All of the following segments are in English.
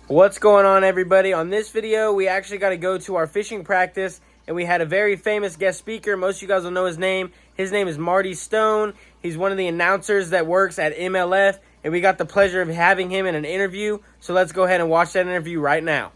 What's going on, everybody? On this video, we actually got to go to our fishing practice, and we had a very famous guest speaker. Most of you guys will know his name. His name is Marty Stone. He's one of the announcers that works at MLF, and we got the pleasure of having him in an interview. So let's go ahead and watch that interview right now.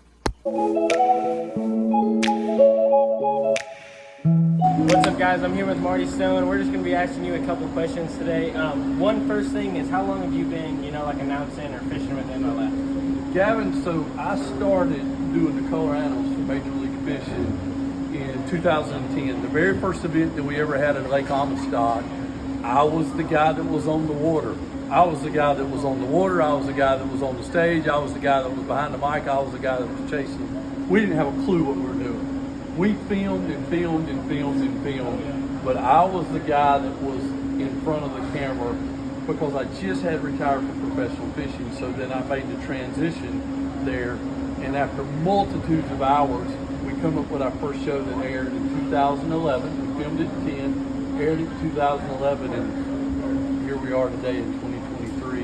What's up, guys? I'm here with Marty Stone. We're just going to be asking you a couple questions today. One first thing is, how long have you been, announcing or fishing with MLF? Gavin, so I started doing the color annals for Major League Fishing in 2010. The very first event that we ever had at Lake Amistad, I was the guy that was on the water. I was the guy that was on the water. I was the guy that was on the stage. I was the guy that was behind the mic. I was the guy that was chasing. We didn't have a clue what we were doing. We filmed and filmed and filmed and filmed, but I was the guy that was in front of the camera because I just had retired from professional fishing. So then I made the transition there, and after multitudes of hours, we come up with our first show that aired in 2011. We filmed it in 10, aired it in 2011, and here we are today in 2023.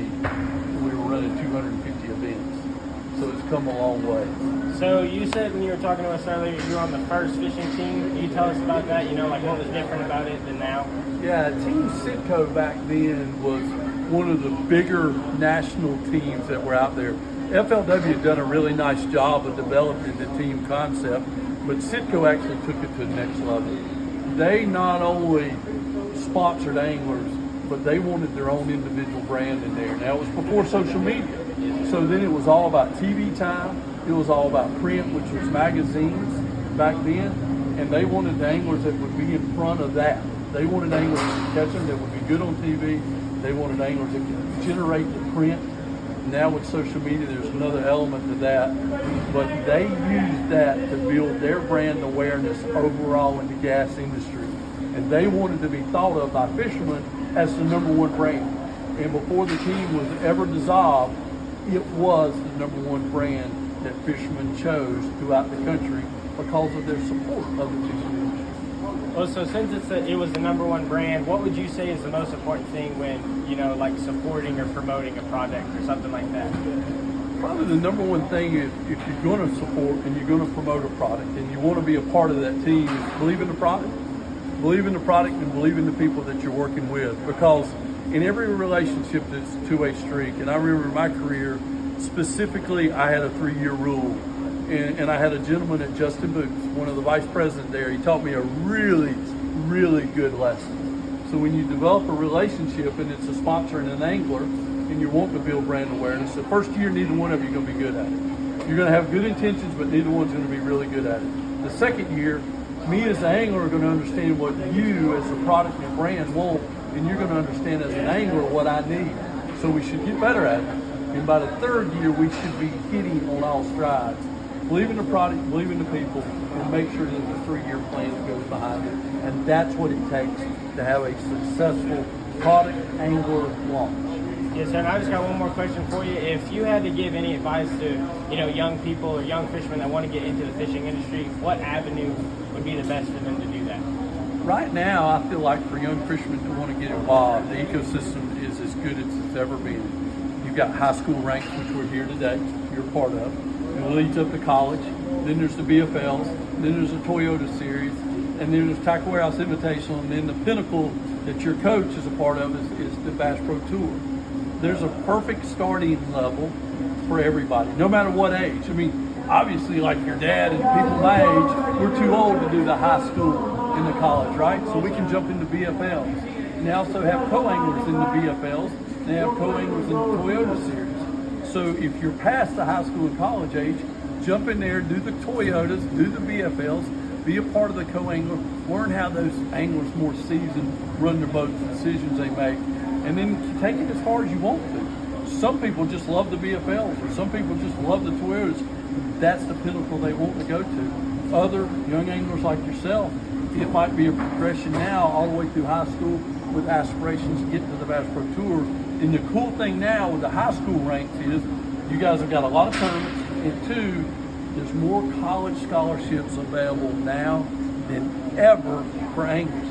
We were running 250 events, so it's come a long way. So you said when you were talking to us earlier, you were on the first fishing team. Can you tell us about that? What was different about it than now? Yeah, Team Sitco back then was one of the bigger national teams that were out there. FLW had done a really nice job of developing the team concept, but Sitco actually took it to the next level. They not only sponsored anglers, but they wanted their own individual brand in there. Now, it was before social media, so then it was all about TV time. It was all about print, which was magazines back then, and they wanted the anglers that would be in front of that. They wanted anglers that could catch them, that would be good on TV. They wanted anglers that could generate the print. Now with social media, there's another element to that, but they used that to build their brand awareness overall in the gas industry, and they wanted to be thought of by fishermen as the number one brand. And before the team was ever dissolved, it was the number one brand that fishermen chose throughout the country because of their support of the fishing industry. Well, so since it was the number one brand, what would you say is the most important thing when, supporting or promoting a project or something like that? Probably the number one thing is, if you're going to support and you're going to promote a product and you want to be a part of that team, is believe in the product. Believe in the product and believe in the people that you're working with, because in every relationship that's a two-way streak, and I remember in my career, specifically, I had a 3-year rule. And I had a gentleman at Justin Boots, one of the vice presidents there. He taught me a really, really good lesson. So when you develop a relationship and it's a sponsor and an angler, and you want to build brand awareness, the first year, neither one of you are going to be good at it. You're going to have good intentions, but neither one's going to be really good at it. The second year, me as an angler are going to understand what you as a product and brand want, and you're going to understand as an angler what I need. So we should get better at it. And by the third year, we should be hitting on all strides. Believe in the product, believe in the people, and make sure there's a 3-year plan that goes behind it. And that's what it takes to have a successful product angler launch. Yes, sir. And I just got one more question for you. If you had to give any advice to, young people or young fishermen that want to get into the fishing industry, what avenue would be the best for them to do that? Right now, I feel like for young fishermen to want to get involved, the ecosystem is as good as it's ever been. You've got high school ranks, which we're here today, you're part of. It leads up to college. Then there's the BFLs. Then there's the Toyota Series. And then there's Tackle Warehouse Invitational. And then the pinnacle that your coach is a part of is the Bass Pro Tour. There's a perfect starting level for everybody, no matter what age. I mean, obviously, like your dad and people my age, we're too old to do the high school and the college, right? So we can jump into BFLs. And they also have co-anglers in the BFLs. They have co-anglers in the Toyota Series. So if you're past the high school and college age, jump in there, do the Toyotas, do the BFLs, be a part of the co-angler, learn how those anglers more seasoned run their boats, the decisions they make, and then take it as far as you want to. Some people just love the BFLs, or some people just love the Toyotas. That's the pinnacle they want to go to. Other young anglers like yourself, it might be a progression now all the way through high school with aspirations to get to the Bass Pro Tour. And the cool thing now with the high school ranks is you guys have got a lot of tournaments, and two, there's more college scholarships available now than ever for anglers.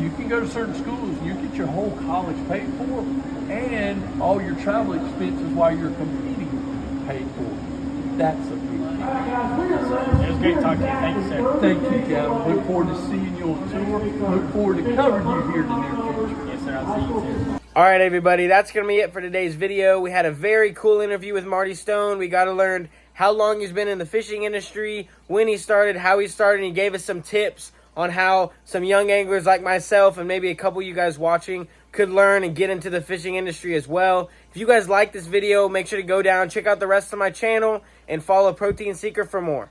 You can go to certain schools and you get your whole college paid for, and all your travel expenses while you're competing paid for. That's a big deal. It was great talking to you. Thank you, sir. Thank you, Gavin. Look forward to seeing you on tour. Look forward to covering you here in the near future. Yes, sir. I'll see you too. All right, everybody, that's going to be it for today's video. We had a very cool interview with Marty Stone. We got to learn how long he's been in the fishing industry, when he started, how he started, and he gave us some tips on how some young anglers like myself and maybe a couple of you guys watching could learn and get into the fishing industry as well. If you guys like this video, make sure to go down, check out the rest of my channel, and follow Protein Seeker for more.